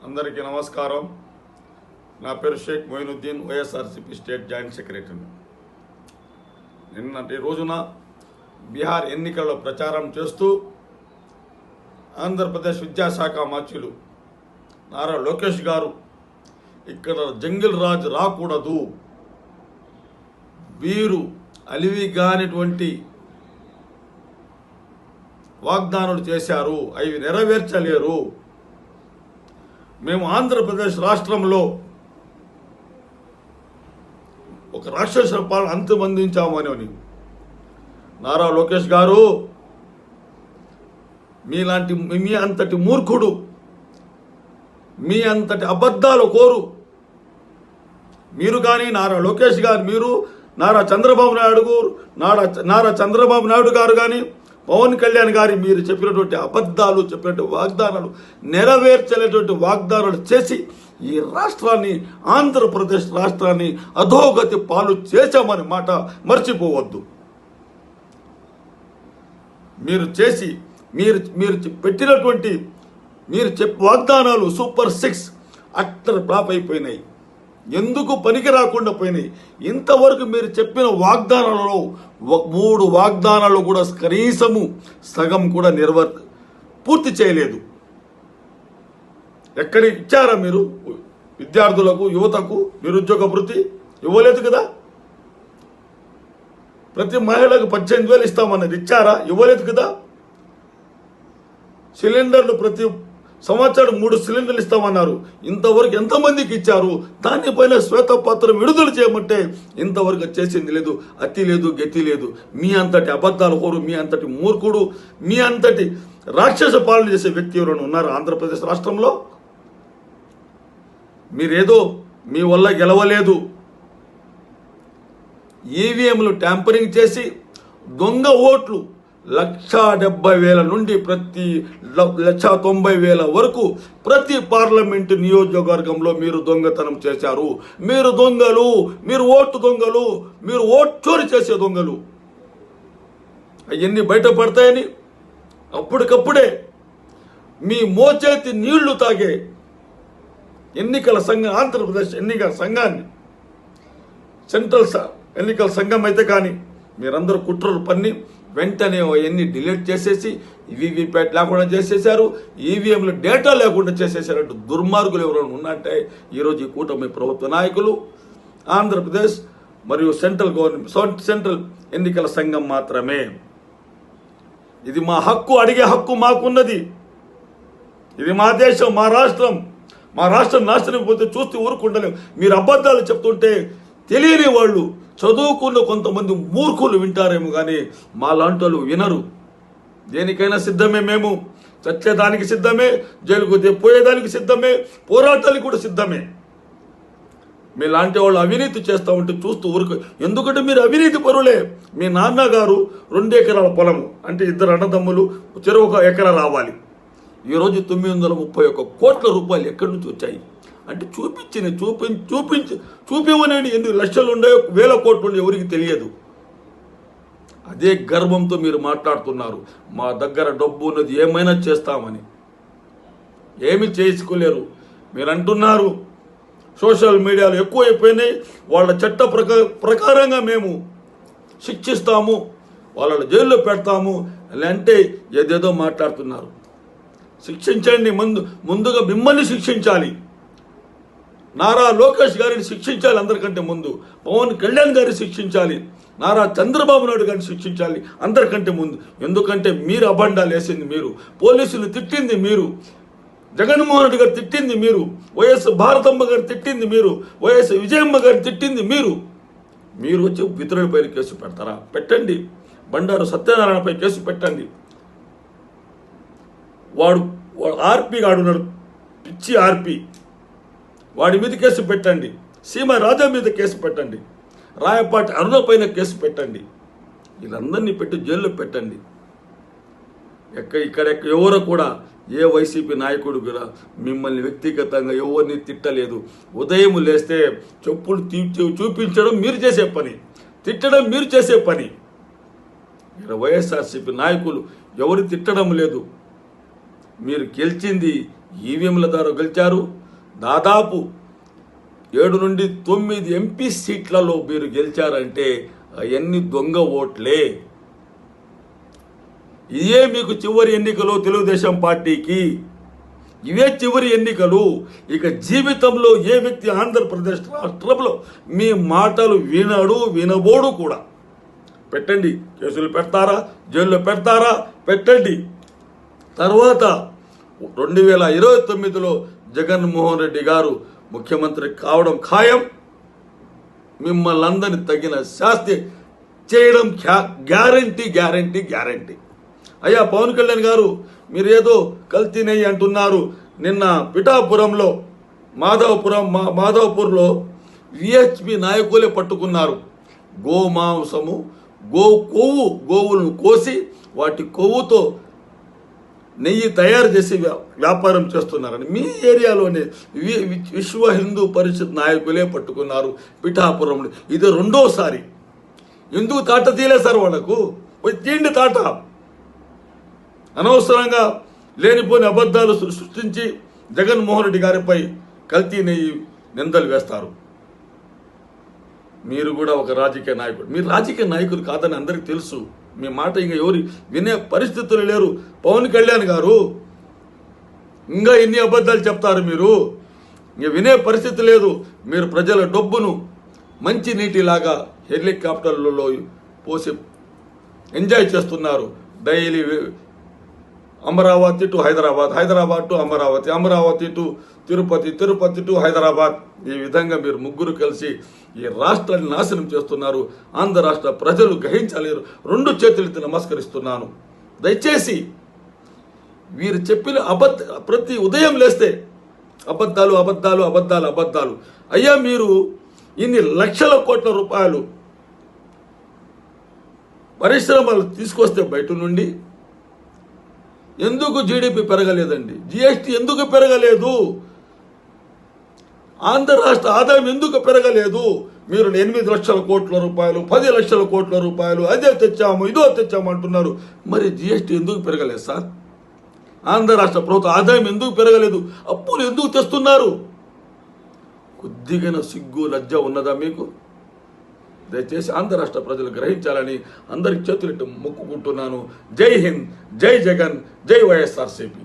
అందరికీ నమస్కారం. నా పేరు Sheikh Moinuddin, YSRCP state joint secretary. నిన్నటి రోజున బీహార్ ఎన్నికల్లో ప్రచారం చేస్తూ ఆంధ్రప్రదేశ్ విద్యాశాఖ మంత్రులు నారా లోకేష్ గారు ఇక్కడ జంగిల్ రాజ్ రాకూడదు, వీరు అలివిగానిటువంటి వాగ్దానాలు చేశారు, అవి నెరవేర్చలేరు, మేము ఆంధ్రప్రదేశ్ రాష్ట్రంలో ఒక రాక్షస పాలన అంతమందించామని నారా లోకేష్ గారు, మీ అంతటి మూర్ఖుడు, మీ అంతటి అబద్ధాలు కోరు మీరు కానీ నారా లోకేష్ గారు, మీరు నారా చంద్రబాబు నాయుడు గారు కానీ పవన్ కళ్యాణ్ గారి మీరు చెప్పినటువంటి అబద్ధాలు, చెప్పినటువంటి వాగ్దానాలు నెరవేర్చలేటువంటి వాగ్దానాలు చేసి ఈ రాష్ట్రాన్ని, ఆంధ్రప్రదేశ్ రాష్ట్రాన్ని అధోగతి పాలు చేశామని మాట మర్చిపోవద్దు. మీరు పెట్టినటువంటి వాగ్దానాలు సూపర్ 6 అట్టర్ ఫ్లాప్ అయిపోయినాయి, ఎందుకు పనికి రాకుండా పోయినాయి. ఇంతవరకు మీరు చెప్పిన వాగ్దానాలలో 3 వాగ్దానాలు కూడా కనీసము సగం కూడా పూర్తి చేయలేదు. ఎక్కడ ఇచ్చారా మీరు? విద్యార్థులకు, యువతకు నిరుద్యోగ భృతి ఇవ్వలేదు కదా. ప్రతి మహిళకు 18,000 ఇస్తామన్నది ఇచ్చారా? ఇవ్వలేదు కదా. సిలిండర్లు ప్రతి సంవత్సరం 3 సిలిండర్లు ఇస్తామన్నారు, ఇంతవరకు ఎంతమందికి ఇచ్చారు? దానిపైన శ్వేతపత్రం విడుదల చేయమంటే ఇంతవరకు చేసింది లేదు, అతి లేదు, గతి లేదు. మీ అంతటి అబద్ధాలు కోరు, మీ అంతటి మూర్ఖుడు, మీ అంతటి రాక్షస పాలన చేసే వ్యక్తి ఎవరైనా ఉన్నారు ఆంధ్రప్రదేశ్ రాష్ట్రంలో? మీరేదో మీ వల్ల గెలవలేదు, ఈవీఎంలు ట్యాంపరింగ్ చేసి దొంగ ఓట్లు 1,70,000 నుండి ప్రతి 1,90,000 వరకు ప్రతి పార్లమెంటు నియోజకవర్గంలో మీరు దొంగతనం చేశారు. మీరు దొంగలు, మీరు ఓటు దొంగలు, మీరు ఓటు చోరీ చేసే దొంగలు. అవన్నీ బయటపడతాయని అప్పటికప్పుడే మీ మోచేతి నీళ్లు తాగే ఎన్నికల సంఘం, ఆంధ్రప్రదేశ్ ఎన్నికల సంఘాన్ని, సెంట్రల్ ఎన్నికల సంఘం అయితే కానీ మీరందరూ కుట్రలు పన్ని వెంటనే అవన్నీ డిలీట్ చేసేసి వీవీప్యాట్ లేకుండా చేసేసారు, ఈవీఎంలు డేటా లేకుండా చేసేసారంటూ దుర్మార్గులు ఎవరైనా ఉన్నట్టే ఈరోజు ఈ కూటమి ప్రభుత్వ నాయకులు, ఆంధ్రప్రదేశ్ మరియు సెంట్రల్ ఎన్నికల సంఘం మాత్రమే. ఇది మా హక్కు, అడిగే హక్కు మాకున్నది. ఇది మా దేశం, మా రాష్ట్రం నాశనం పోతే చూస్తూ ఊరుకుంటలేం. మీరు అబద్ధాలు చెప్తుంటే తెలియని వాళ్ళు, చదువుకున్న కొంతమంది మూర్ఖులు వింటారేమో కానీ మా లాంటి వాళ్ళు వినరు. దేనికైనా సిద్ధమే, మేము చచ్చేదానికి సిద్ధమే, జైలుకు పోయేదానికి సిద్ధమే, పోరాటానికి కూడా సిద్ధమే. మీలాంటి వాళ్ళు అవినీతి చేస్తూ ఉంటే చూస్తూ ఊరుకు. ఎందుకంటే మీరు అవినీతి పరులే. మీ నాన్నగారు 2 ఎకరాల పొలము అంటే 2 అన్నదమ్ములు చెరువు 1 ఎకరా రావాలి. ఈరోజు 931 కోట్ల రూపాయలు ఎక్కడి నుంచి వచ్చాయి అంటే చూపివనేది ఎన్ని లక్షలు ఉన్నాయో, 1,000 కోట్లు ఉన్నాయో ఎవరికి తెలియదు. అదే గర్వంతో మీరు మాట్లాడుతున్నారు, మా దగ్గర డబ్బు ఉన్నది, ఏమైనా చేస్తామని. ఏమి చేసుకోలేరు. మీరు అంటున్నారు సోషల్ మీడియాలో ఎక్కువైపోయినాయి, వాళ్ళ చట్ట ప్రకారంగా మేము శిక్షిస్తాము, వాళ్ళ జైల్లో పెడతాము అంటే ఏదేదో మాట్లాడుతున్నారు. శిక్షించండి, ముందుగా మిమ్మల్ని శిక్షించాలి. నారా లోకేష్ గారిని శిక్షించాలి, అందరికంటే ముందు పవన్ కళ్యాణ్ గారిని శిక్షించాలి, నారా చంద్రబాబు నాయుడు గారిని శిక్షించాలి అందరికంటే ముందు. ఎందుకంటే మీరు అబండాలు వేసింది మీరు, పోలీసులు తిట్టింది మీరు, జగన్మోహన్ రెడ్డి గారు తిట్టింది మీరు, వైఎస్ భారతమ్మ గారు తిట్టింది మీరు, వైఎస్ విజయమ్మ గారు తిట్టింది మీరు. మీరు వచ్చి ఇతరులపై కేసు పెడతారా? పెట్టండి. బండారు సత్యనారాయణపై కేసు పెట్టండి. వాడు ఆర్పి గాడున్నాడు, పిచ్చి ఆర్పి, వాడి మీద కేసు పెట్టండి. సీమ రాజా మీద కేసు పెట్టండి. రాయపాటి అరుణ పైన కేసు పెట్టండి. వీళ్ళందరినీ పెట్టి జైల్లో పెట్టండి. ఇక్కడ ఎవరో కూడా, ఏ వైసీపీ నాయకుడు కూడా మిమ్మల్ని వ్యక్తిగతంగా ఎవరిని తిట్టలేదు. ఉదయం లేస్తే చెప్పులు చూపించడం మీరు చేసే పని, తిట్టడం మీరు చేసే పని. వైఎస్ఆర్సీపీ నాయకులు ఎవరు తిట్టడం లేదు. మీరు గెలిచింది ఈవీఎంల ద్వారా గెలిచారు. దాదాపు 7 నుండి 9 ఎంపీ సీట్లలో మీరు గెలిచారంటే అవన్నీ దొంగ ఓట్లే. ఇదే మీకు చివరి ఎన్నికలు తెలుగుదేశం పార్టీకి. ఇవే చివరి ఎన్నికలు. ఇక జీవితంలో ఏ వ్యక్తి ఆంధ్రప్రదేశ్ రాష్ట్రంలో మీ మాటలు వినబోడు కూడా. పెట్టండి, కేసులు పెడతారా, జైల్లో పెడతారా, పెట్టండి. తర్వాత 2029లో జగన్మోహన్ రెడ్డి గారు ముఖ్యమంత్రి కావడం ఖాయం. మిమ్మల్ని అందరినీ తగిన శాస్తి చేయడం గ్యారంటీ. అయ్యా పవన్ కళ్యాణ్ గారు, మీరు ఏదో కల్తీ నెయ్యి అంటున్నారు. నిన్న పిఠాపురంలో మాధవపూర్లో విహెచ్పి నాయకులే పట్టుకున్నారు. గోమాంసము, గోవులను కోసి వాటి కొవ్వుతో నెయ్యి తయారు చేసి వ్యాపారం చేస్తున్నారని మీ ఏరియాలోనే విశ్వ హిందూ పరిషత్ నాయకులే పట్టుకున్నారు పిఠాపురంలో. ఇది 2వసారి. ఎందుకు తాట తీయలే సార్ వాళ్ళకు? తీయండి తాట. అనవసరంగా లేనిపోని అబద్ధాలు సృష్టించి జగన్మోహన్ రెడ్డి గారిపై కల్తీ నెయ్యి నిందలు వేస్తారు. మీరు కూడా ఒక రాజకీయ నాయకుడు. మీరు రాజకీయ నాయకులు కాదని అందరికీ తెలుసు. మీ మాట ఇంకా ఎవరు వినే పరిస్థితులు లేరు. పవన్ కళ్యాణ్ గారు ఇంకా ఎన్ని అబద్ధాలు చెప్తారు మీరు? ఇంకా వినే పరిస్థితి లేదు. మీరు ప్రజల డబ్బును మంచి నీటిలాగా హెలికాప్టర్లలో పోసి ఎంజాయ్ చేస్తున్నారు. Daily Amaravati to Hyderabad, Hyderabad to Amaravati, Amaravati to Tirupati, Tirupati to Hyderabad. ఈ విధంగా మీరు ముగ్గురు కలిసి ఈ రాష్ట్రాన్ని నాశనం చేస్తున్నారు. ఆంధ్ర రాష్ట్ర ప్రజలు గ్రహించలేరు. 2 చేతులెత్తి నమస్కరిస్తున్నాను. దయచేసి వీరు చెప్పిన ప్రతి ఉదయం లేస్తే అబద్ధాలు. అయ్యా, మీరు ఇన్ని లక్షల కోట్ల రూపాయలు పరిశ్రమలు తీసుకొస్తే బయట నుండి ఎందుకు జీడిపి పెరగలేదండి? జిఎస్టీ ఎందుకు పెరగలేదు? ఆంధ్ర రాష్ట్ర ఆదాయం ఎందుకు పెరగలేదు? మీరు 8 లక్షల కోట్ల రూపాయలు, 10 లక్షల కోట్ల రూపాయలు అదే తెచ్చాము, ఇదో తెచ్చాము అంటున్నారు. మరి జిఎస్టీ ఎందుకు పెరగలేదు సార్? ఆంధ్ర రాష్ట్ర ప్రభుత్వ ఆదాయం ఎందుకు పెరగలేదు? అప్పులు ఎందుకు తెస్తున్నారు? కొద్దిగా సిగ్గు లజ్జ ఉన్నదా మీకు? దయచేసి ఆంధ్ర రాష్ట్ర ప్రజలు గ్రహించాలని అందరికి చేతులెట్టి మొక్కుకుంటున్నాను. జై హింద్, జై జగన్, జై వైఎస్ఆర్సీపీ.